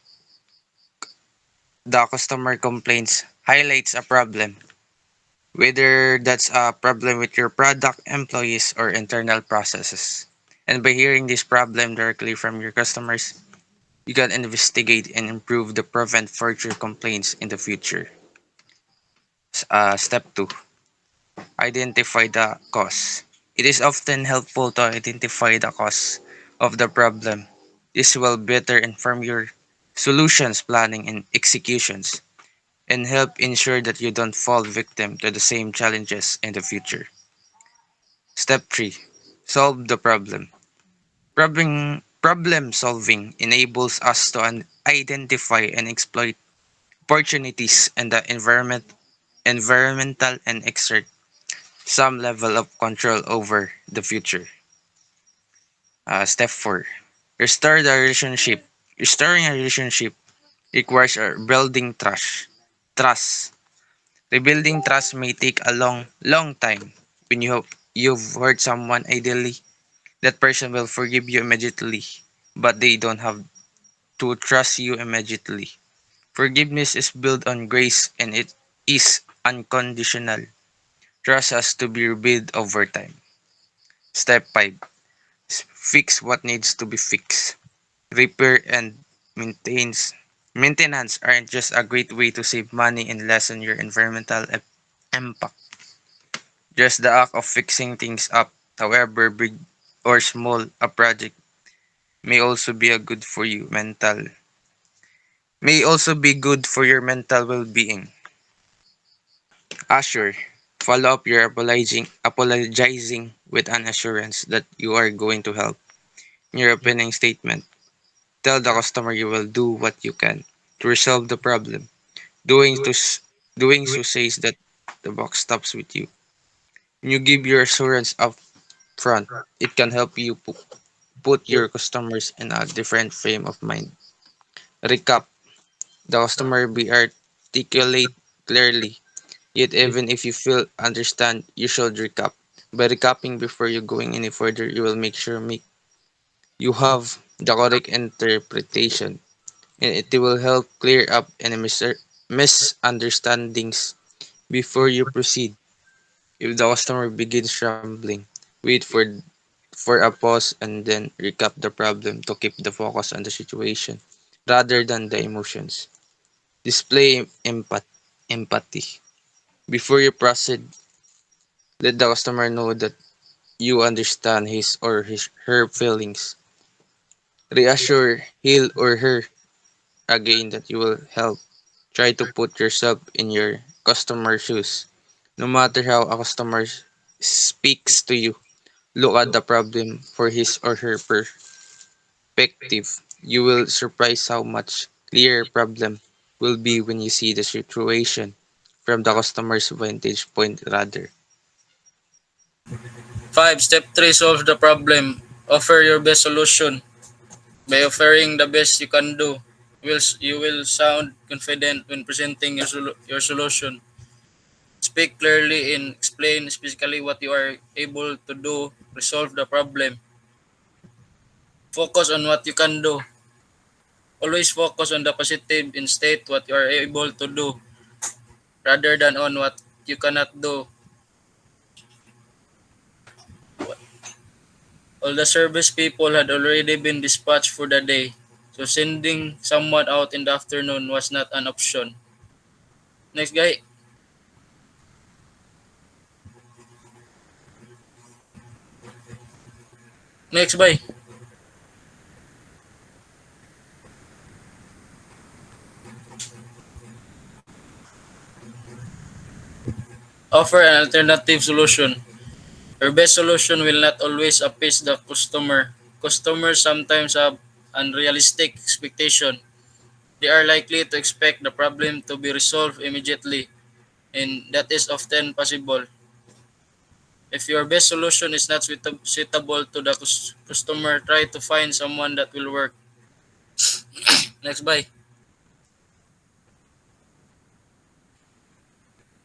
customer complaints highlights a problem, whether that's a problem with your product, employees, or internal processes. And by hearing this problem directly from your customers, you can investigate and improve to prevent further complaints in the future. Step 2. Identify the cause. It is often helpful to identify the cause of the problem. This will better inform your solutions planning and executions and help ensure that you don't fall victim to the same challenges in the future. Step 3. Solve the problem. Problem solving enables us to identify and exploit opportunities in the environmental and exert some level of control over the future. Step 4. Restore the relationship. Restoring a relationship requires building trust. Trust. Rebuilding trust may take a long time. When you've hurt someone, ideally, that person will forgive you immediately, but they don't have to trust you immediately. Forgiveness is built on grace and it is unconditional. Trust has to be rebuilt over time. Step 5. Fix what needs to be fixed. Repair and maintains maintenance aren't just a great way to save money and lessen your environmental impact. Just the act of fixing things up, however big or small a project, may also be a good for you mental may also be good for your mental well-being. Assure. Follow up your apologizing with an assurance that you are going to help. In your opening statement, tell the customer you will do what you can to resolve the problem. Doing so says that the box stops with you. When you give your assurance up front, it can help you put your customers in a different frame of mind. Recap. The customer be articulate clearly. Yet even if you feel understand, you should recap. By recapping before you going any further, you will make sure you have the correct interpretation, and it will help clear up any misunderstandings before you proceed. If the customer begins rambling, wait for a pause and then recap the problem to keep the focus on the situation rather than the emotions. Display empathy. Before you proceed, let the customer know that you understand her feelings. Reassure him or her again that you will help. Try to put yourself in your customer's shoes. No matter how a customer speaks to you, look at the problem for his or her perspective. You will surprise how much clearer problem will be when you see the situation from the customer's vantage point rather. 5. Step 3. Solve the problem. Offer your best solution. By offering the best you can do, you will sound confident when presenting your solution. Speak clearly and explain specifically what you are able to do. Resolve the problem. Focus on what you can do. Always focus on the positive and state what you are able to do rather than on what you cannot do. All the service people had already been dispatched for the day, so sending someone out in the afternoon was not an option. Next guy, next bye. Offer an alternative solution. Your best solution will not always appease the customer. Customers sometimes have unrealistic expectation. They are likely to expect the problem to be resolved immediately, and that is often possible. If your best solution is not suitable to the customer, try to find someone that will work. Next, bye.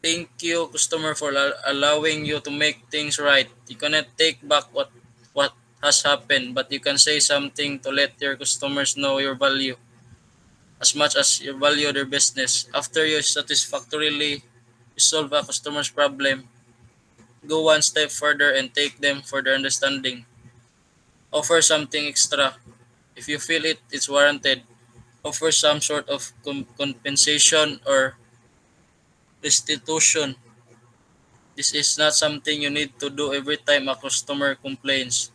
Thank you, customer, for allowing you to make things right. You cannot take back what has happened, but you can say something to let your customers know your value as much as you value their business. After you satisfactorily resolve a customer's problem, go one step further and take them for their understanding. Offer something extra. If you feel it is warranted, offer some sort of compensation or restitution. This is not something you need to do every time a customer complains.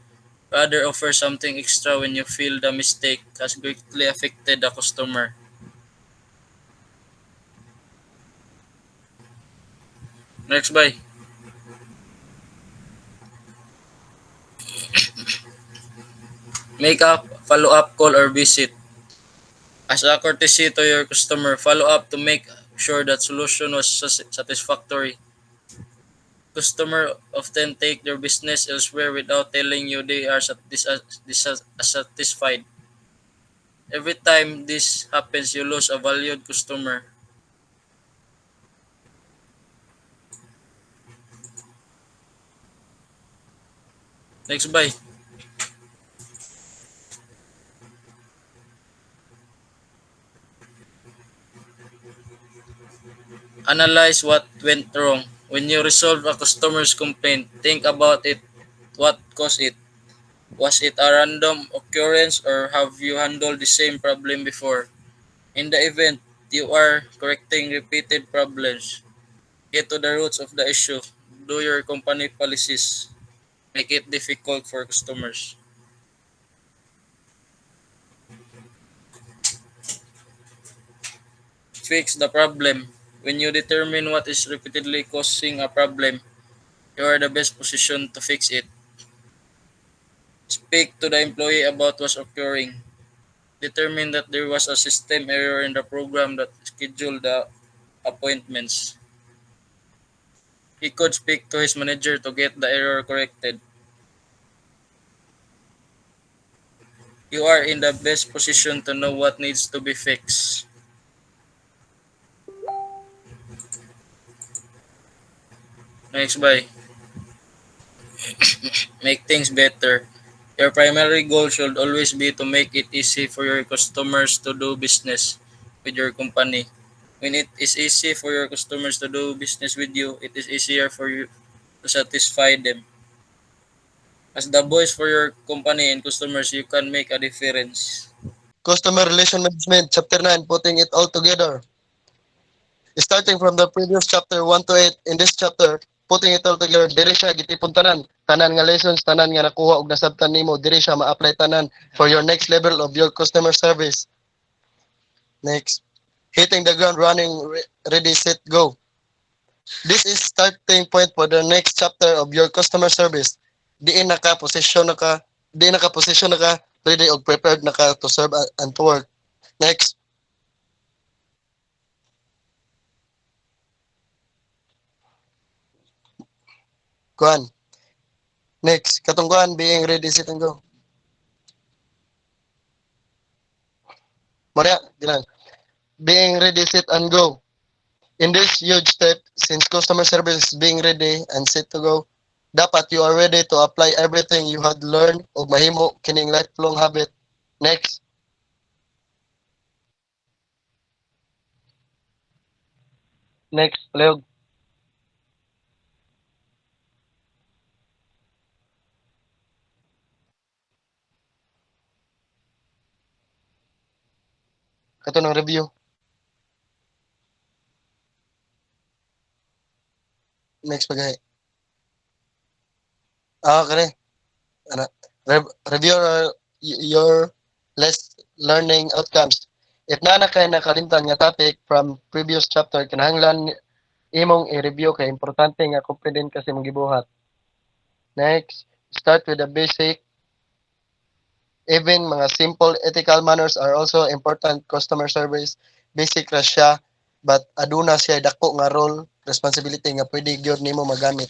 Rather, offer something extra when you feel the mistake has greatly affected the customer. Next, bye. Make a follow-up call or visit. As a courtesy to your customer, follow up to make sure that solution was satisfactory. Customer often take their business elsewhere without telling you they are dissatisfied. Every time this happens, you lose a valued customer. Next, bye. Analyze what went wrong. When you resolve a customer's complaint, think about it. What caused it? Was it a random occurrence or have you handled the same problem before? In the event you are correcting repeated problems, get to the roots of the issue. Do your company policies make it difficult for customers? Fix the problem. When you determine what is repeatedly causing a problem, you are the best position to fix it. Speak to the employee about what's occurring. Determine that there was a system error in the program that scheduled the appointments. He could speak to his manager to get the error corrected. You are in the best position to know what needs to be fixed. Next, bye. Make things better. Your primary goal should always be to make it easy for your customers to do business with your company. When it is easy for your customers to do business with you, it is easier for you to satisfy them. As the voice for your company and customers, you can make a difference. Customer Relation Management, Chapter 9, putting it all together. Starting from the previous chapter 1 to 8, in this chapter, putting it all together, diri siya gitipon tanan. Tanan nga lessons, tanan nga nakuha og nasabtan nimo, diri siya ma-apply tanan for your next level of your customer service. Next, hitting the ground running, ready, set, go. This is starting point for the next chapter of your customer service. Diin naka posisyon naka ready og prepared na ka to serve and to work. Next, kuan. Next, katong kuan being ready sit and go. Maria, gilang. Being ready sit and go. In this huge step, since customer service is being ready and set to go, dapat you are ready to apply everything you had learned o mahimo kining lifelong habit. Next, next, Leog. Kato ng review. Next pagay. Kare. Ana, review your less learning outcomes. If na kay nakalimtan nga topic from previous chapter, kinahanglan imong i-review kay importante nga confident kasi mong gibuhat. Next, start with the basic. Even mga simple ethical manners are also important customer service. Basic ra siya, but aduna siya dako nga role, responsibility nga pwede gyud nimo magamit.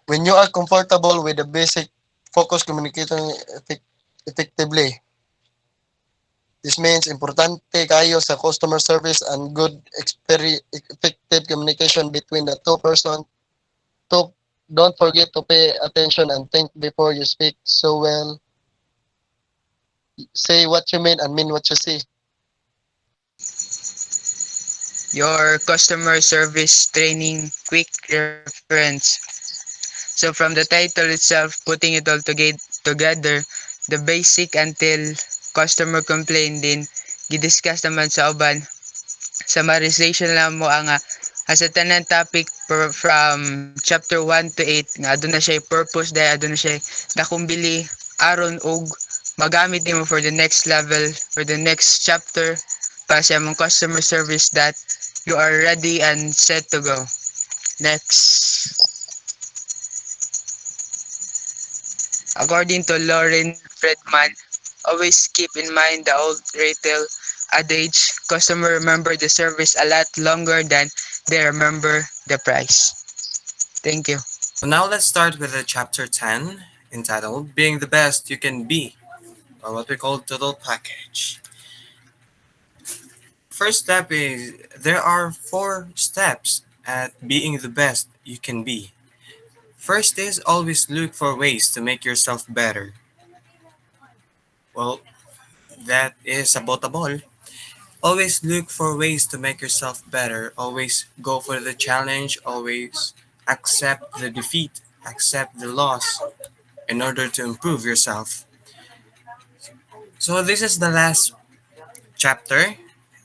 When you are comfortable with the basic, focus communicating effectively. This means importante kayo sa customer service and good effective communication between the two person. To, don't forget to pay attention and think before you speak so well. Say what you mean and mean what you say. Your customer service training quick reference. So from the title itself, putting it all together, the basic until customer complaint din gidiscuss naman sa uban. Summarization lang mo ang sa tanan topic from chapter 1 to 8 nga aduna siya purpose dahil aduna siya dakong bili aron og magamit nimo for the next level for the next chapter para sa mong customer service that you are ready and set to go. Next. According to Lauren Fredman, always keep in mind the old retail adage, customer remember the service a lot longer than they remember the price. Thank you. So now let's start with the chapter 10 entitled Being the Best You Can Be, or what we call total package. First step is there are 4 steps at being the best you can be. First is always look for ways to make yourself better. Well, that is about a ball. Always look for ways to make yourself better. Always go for the challenge. Always accept the defeat, accept the loss in order to improve yourself. So, this is the last chapter,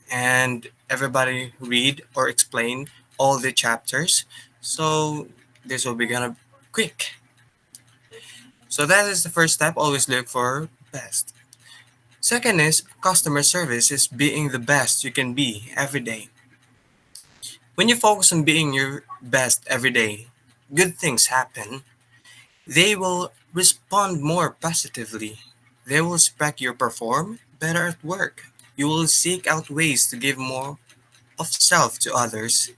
and everybody read or explain all the chapters. So, this will be gonna quick. So, that is the first step. Always look for best. Second is customer service is being the best you can be every day. When you focus on being your best every day, good things happen. They will respond more positively. They will expect you perform better at work. You will seek out ways to give more of self to others.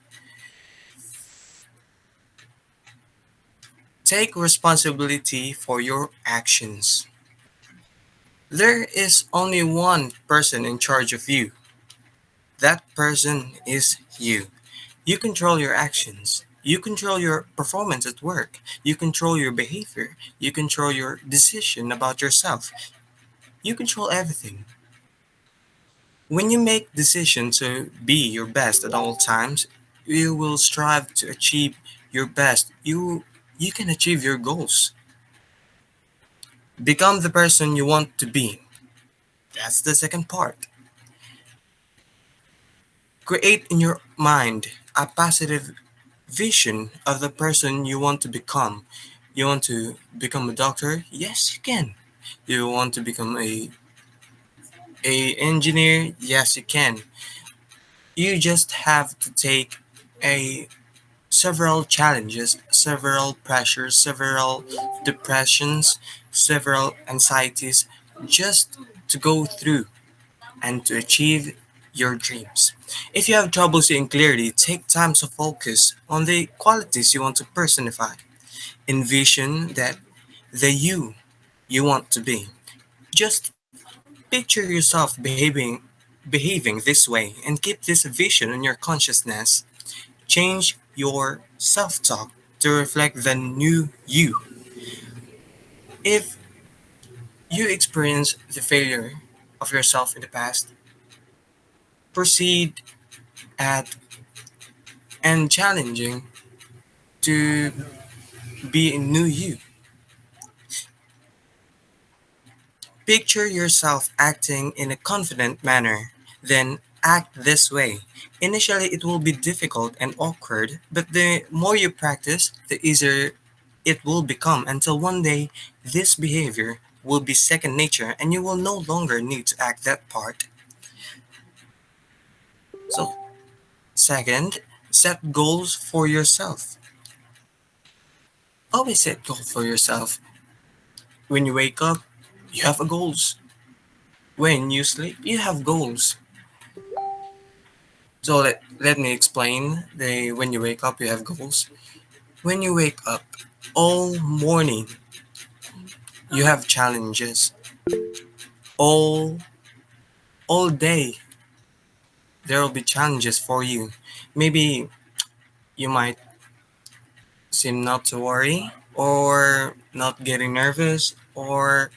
Take responsibility for your actions. There is only one person in charge of you. That person is you. You control your actions. You control your performance at work. You control your behavior. You control your decision about yourself. You control everything. When you make decisions to be your best at all times, you will strive to achieve your best. You can achieve your goals. Become the person you want to be. That's the second part. Create in your mind a positive vision of the person you want to become. You want to become a doctor? Yes, you can. You want to become a engineer? Yes, you can. You just have to take a several challenges, several pressures, several depressions, several anxieties just to go through and to achieve your dreams. If you have trouble seeing clearly, take time to focus on the qualities you want to personify. Envision that the you want to be. Just picture yourself behaving this way and keep this vision in your consciousness. Change your self-talk to reflect the new you. If you experience the failure of yourself in the past, proceed at and challenging to be a new you. Picture yourself acting in a confident manner, then act this way. Initially, it will be difficult and awkward, but the more you practice, the easier it will become until one day this behavior will be second nature and you will no longer need to act that part. So, second, set goals for yourself. Always set goals for yourself. When you wake up, you have a goals. When you sleep, you have goals. So let me explain the when you wake up you have goals. When you wake up all morning you have challenges. All all day there will be challenges for you. Maybe you might seem not to worry or not getting nervous or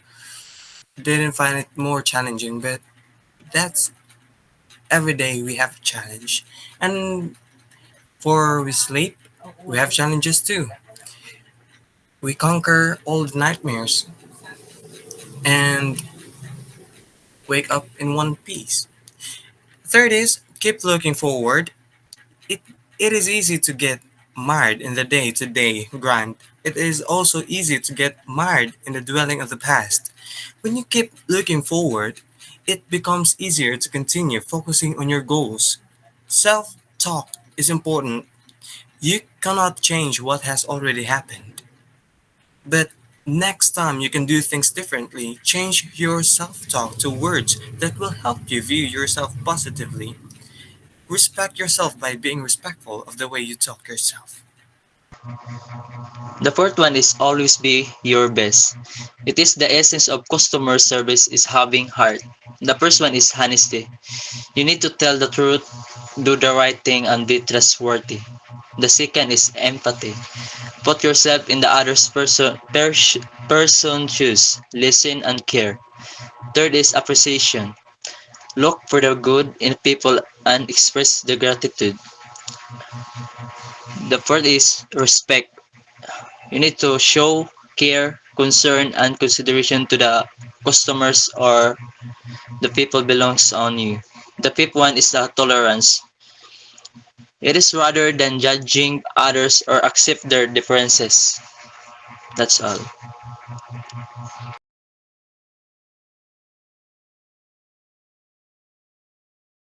didn't find it more challenging, but that's every day we have a challenge. And for we sleep, we have challenges too. We conquer all the nightmares and wake up in one piece. Third is keep looking forward. It it is easy to get mired in the day-to-day grind. It is also easy to get mired in the dwelling of the past. When you keep looking forward, it becomes easier to continue focusing on your goals. Self-talk is important. You cannot change what has already happened. But next time you can do things differently. Change your self talk to words that will help you view yourself positively. Respect yourself by being respectful of the way you talk yourself. The fourth one is always be your best. It is the essence of customer service is having heart. The first one is honesty. You need to tell the truth, do the right thing, and be trustworthy. The second is empathy. Put yourself in the other's person shoes. Listen and care. Third is appreciation. Look for the good in people and express the gratitude. The fourth is respect. You need to show care, concern, and consideration to the customers or the people belongs on you. The fifth one is the tolerance. It is rather than judging others or accept their differences. That's all.